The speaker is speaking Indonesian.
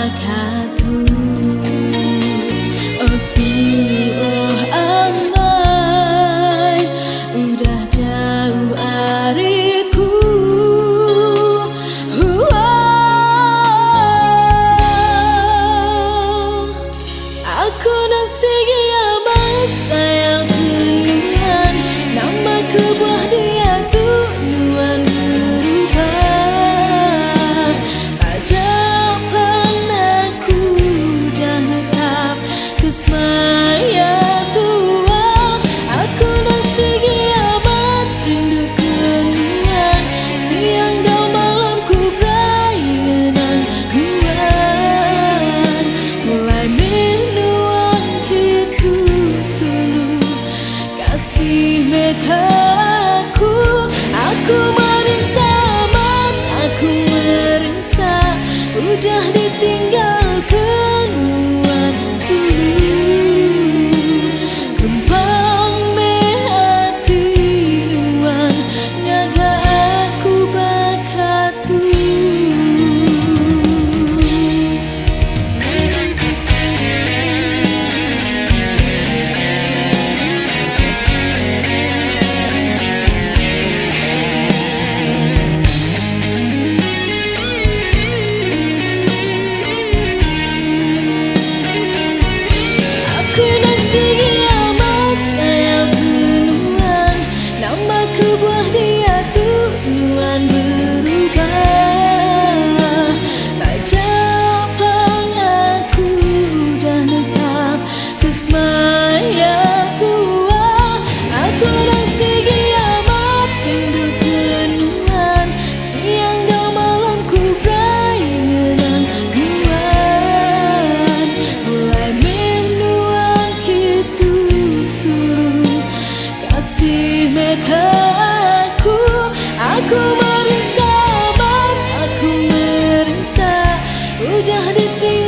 bakatu. Oh sungguh amai, udah jauh ariku. Aku dan si kiamat sayang tenungan, nama kebuah dia tunuan berubah. Pajapan aku dah netap kesmaya tua. Aku dan si kiamat rindu kenungan, siang kau malam ku berai ngenang nuan. Mulai kasih mereka aku merisa aman, aku merisa udah ditinggalkan nuan sulu. Kembang mehati nuan ngaga aku bakatu. Kebuah dia tunuan berubah. Pajapan aku dah netap kesmaya tua. Aku dan si kiamat rindu kenungan, siang kau malam ku berai ngenang nuan. Mulai menuan kitu sulu kasih mereka aku merisa aman, aku merisa udah ditinggal.